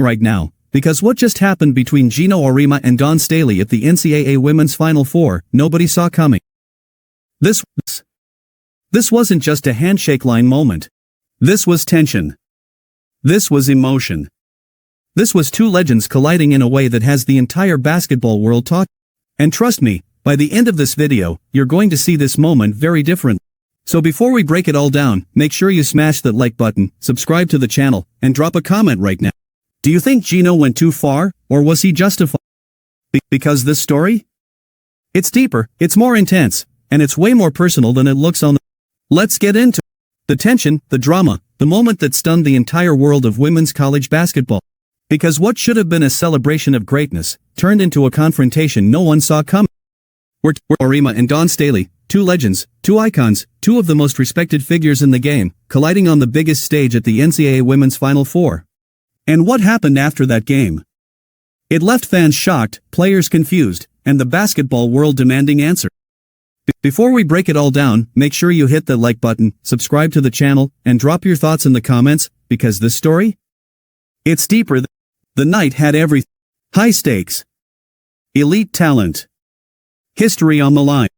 right now, because what just happened between Geno Auriemma and Dawn Staley at the NCAA Women's Final Four, nobody saw coming. This wasn't just a handshake line moment. This was tension. This was emotion. This was two legends colliding in a way that has the entire basketball world talking. And trust me, by the end of this video, you're going to see this moment very different. So before we break it all down, make sure you smash that like button, subscribe to the channel, and drop a comment right now. Do you think Geno went too far, or was he justified? Because this story? It's deeper, it's more intense, and it's way more personal than it looks on the... Let's get into the tension, the drama, the moment that stunned the entire world of women's college basketball. Because what should have been a celebration of greatness, turned into a confrontation no one saw coming. We're Auriemma and Dawn Staley, two legends, two icons, two of the most respected figures in the game, colliding on the biggest stage at the NCAA Women's Final Four. And what happened after that game? It left fans shocked, players confused, and the basketball world demanding answers. Before we break it all down, make sure you hit the like button, subscribe to the channel, and drop your thoughts in the comments, because this story? It's deeper. The night had everything. High stakes. Elite talent. History on the line.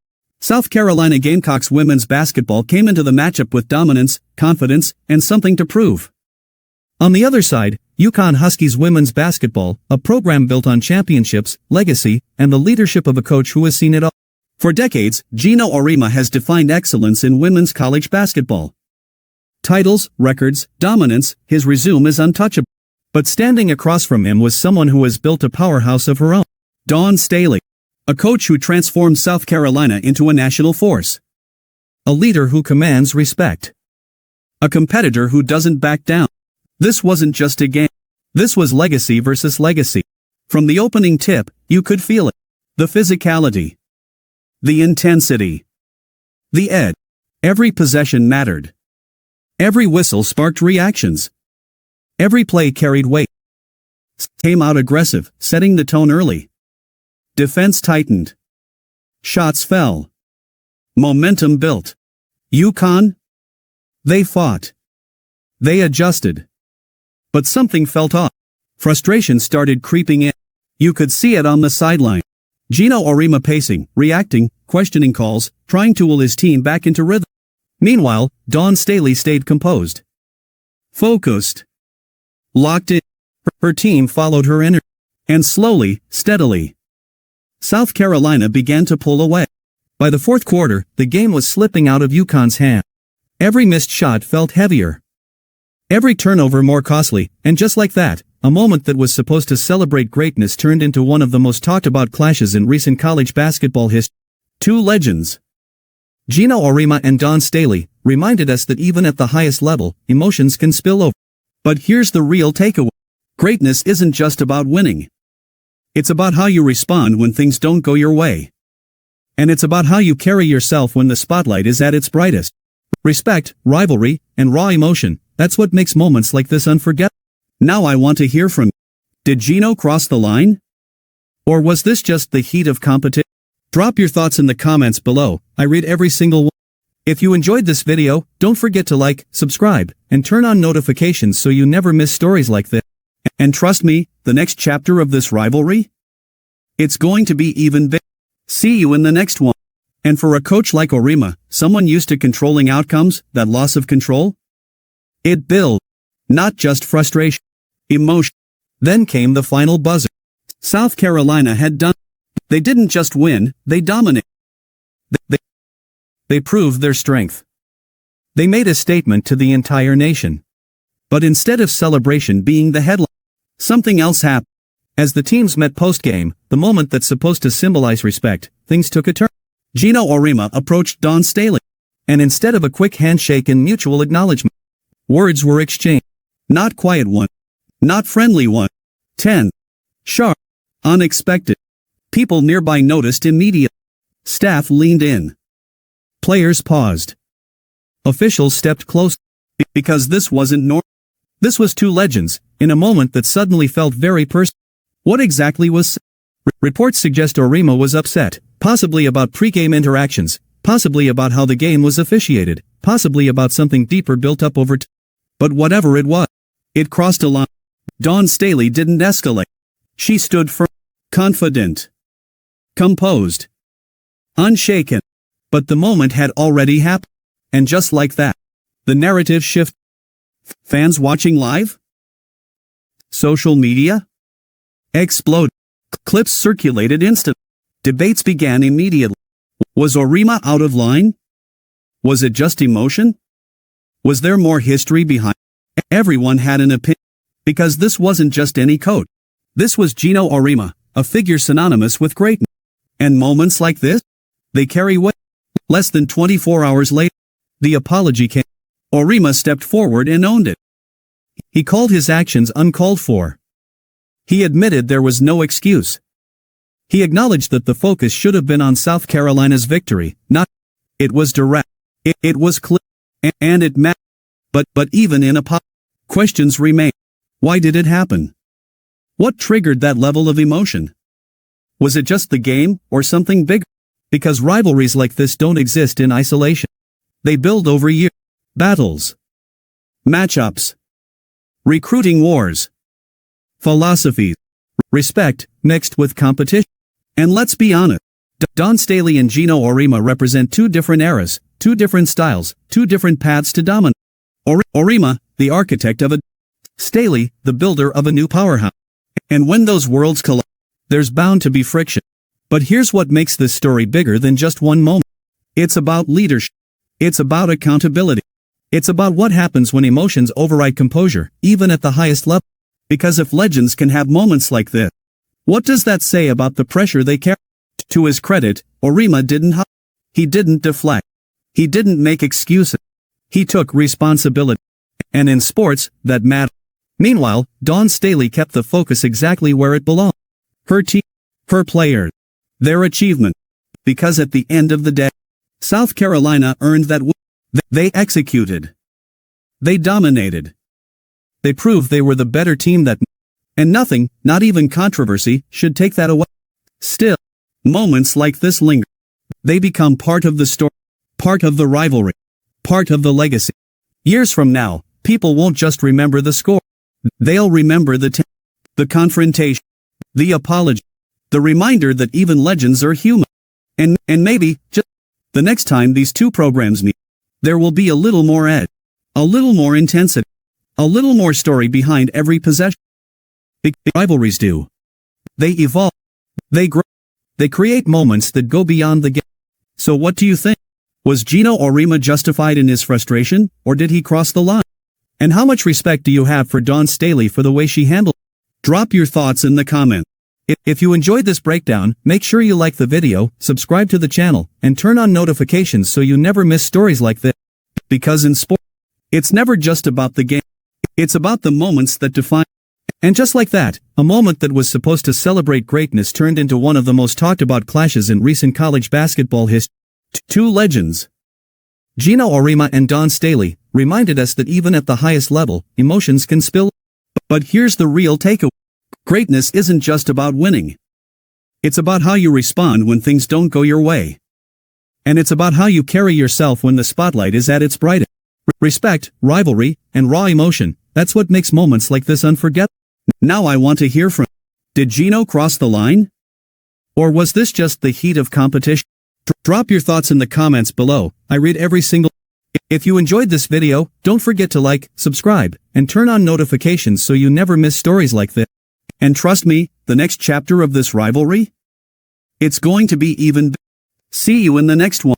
South Carolina Gamecocks women's basketball came into the matchup with dominance, confidence, and something to prove. On the other side, UConn Huskies women's basketball, a program built on championships, legacy, and the leadership of a coach who has seen it all. For decades, Geno Auriemma has defined excellence in women's college basketball. Titles, records, dominance, his resume is untouchable. But standing across from him was someone who has built a powerhouse of her own. Dawn Staley. A coach who transformed South Carolina into a national force. A leader who commands respect. A competitor who doesn't back down. This wasn't just a game. This was legacy versus legacy. From the opening tip, you could feel it. The physicality. The intensity. The edge. Every possession mattered. Every whistle sparked reactions. Every play carried weight. Came out aggressive, setting the tone early. Defense tightened. Shots fell. Momentum built. UConn? They fought. They adjusted. But something felt off. Frustration started creeping in. You could see it on the sideline. Geno Auriemma pacing, reacting, questioning calls, trying to will his team back into rhythm. Meanwhile, Dawn Staley stayed composed. Focused. Locked in. Her team followed her energy. And slowly, steadily, South Carolina began to pull away. By the fourth quarter, the game was slipping out of UConn's hand. Every missed shot felt heavier. Every turnover more costly, and just like that, a moment that was supposed to celebrate greatness turned into one of the most talked about clashes in recent college basketball history. Two legends. Geno Auriemma and Dawn Staley reminded us that even at the highest level, emotions can spill over. But here's the real takeaway. Greatness isn't just about winning. It's about how you respond when things don't go your way. And it's about how you carry yourself when the spotlight is at its brightest. Respect, rivalry, and raw emotion, that's what makes moments like this unforgettable. Now I want to hear from you. Did Geno cross the line? Or was this just the heat of competition? Drop your thoughts in the comments below, I read every single one. If you enjoyed this video, don't forget to like, subscribe, and turn on notifications so you never miss stories like this. And trust me, the next chapter of this rivalry? It's going to be even bigger. See you in the next one. And for a coach like Auriemma, someone used to controlling outcomes, that loss of control? It built. Not just frustration. Emotion. Then came the final buzzer. South Carolina had done. They didn't just win, they dominated. They proved their strength. They made a statement to the entire nation. But instead of celebration being the headline, something else happened. As the teams met post-game, the moment that's supposed to symbolize respect, things took a turn. Geno Auriemma approached Dawn Staley. And instead of a quick handshake and mutual acknowledgement, words were exchanged. Not quiet one. Not friendly one. 10. Sharp. Unexpected. People nearby noticed immediately. Staff leaned in. Players paused. Officials stepped close. Because this wasn't normal. This was two legends, in a moment that suddenly felt very personal. What exactly was said? Reports suggest Auriemma was upset, possibly about pre-game interactions, possibly about how the game was officiated, possibly about something deeper built up over time. But whatever it was, it crossed a line. Dawn Staley didn't escalate. She stood firm, confident, composed, unshaken. But the moment had already happened. And just like that, the narrative shifted. Fans watching live? Social media? Exploded. Clips circulated instantly. Debates began immediately. Was Auriemma out of line? Was it just emotion? Was there more history behind? Everyone had an opinion. Because this wasn't just any coach. This was Geno Auriemma, a figure synonymous with greatness. And moments like this? They carry weight. Less than 24 hours later, the apology came. Auriemma stepped forward and owned it. He called his actions uncalled for. He admitted there was no excuse. He acknowledged that the focus should have been on South Carolina's victory, not. It was direct. It was clear. And it mattered. But even in apology, questions remain. Why did it happen? What triggered that level of emotion? Was it just the game, or something bigger? Because rivalries like this don't exist in isolation. They build over years. Battles. Matchups. Recruiting wars. Philosophies. Respect, mixed with competition. And let's be honest. Dawn Staley and Geno Auriemma represent two different eras, two different styles, two different paths to dominance. Auriemma, the architect of a Staley, the builder of a new powerhouse. And when those worlds collide, there's bound to be friction. But here's what makes this story bigger than just one moment. It's about leadership. It's about accountability. It's about what happens when emotions override composure, even at the highest level. Because if legends can have moments like this, what does that say about the pressure they carry? To his credit, Auriemma didn't hide. He didn't deflect. He didn't make excuses. He took responsibility. And in sports, that mattered. Meanwhile, Dawn Staley kept the focus exactly where it belonged. Her team, her players, their achievement. Because at the end of the day, South Carolina earned that win. They executed. They dominated. They proved they were the better team that. And nothing, not even controversy, should take that away. Still, moments like this linger. They become part of the story, part of the rivalry, part of the legacy. Years from now, people won't just remember the score. They'll remember the confrontation, the apology, the reminder that even legends are human. And maybe, just the next time these two programs meet, there will be a little more edge, a little more intensity, a little more story behind every possession. Big rivalries do. They evolve. They grow. They create moments that go beyond the game. So what do you think? Was Geno Auriemma justified in his frustration, or did he cross the line? And how much respect do you have for Dawn Staley for the way she handled it? Drop your thoughts in the comments. If you enjoyed this breakdown, make sure you like the video, subscribe to the channel, and turn on notifications so you never miss stories like this. Because in sport, it's never just about the game. It's about the moments that define. And just like that, a moment that was supposed to celebrate greatness turned into one of the most talked about clashes in recent college basketball history. Two legends, Geno Auriemma and Dawn Staley, reminded us that even at the highest level, emotions can spill. But here's the real takeaway. Greatness isn't just about winning. It's about how you respond when things don't go your way. And it's about how you carry yourself when the spotlight is at its brightest. Respect, rivalry, and raw emotion, that's what makes moments like this unforgettable. Now I want to hear from you. Did Geno cross the line? Or was this just the heat of competition? Drop your thoughts in the comments below. I read every single. If you enjoyed this video, don't forget to like, subscribe, and turn on notifications so you never miss stories like this. And trust me, the next chapter of this rivalry? It's going to be even bigger. See you in the next one.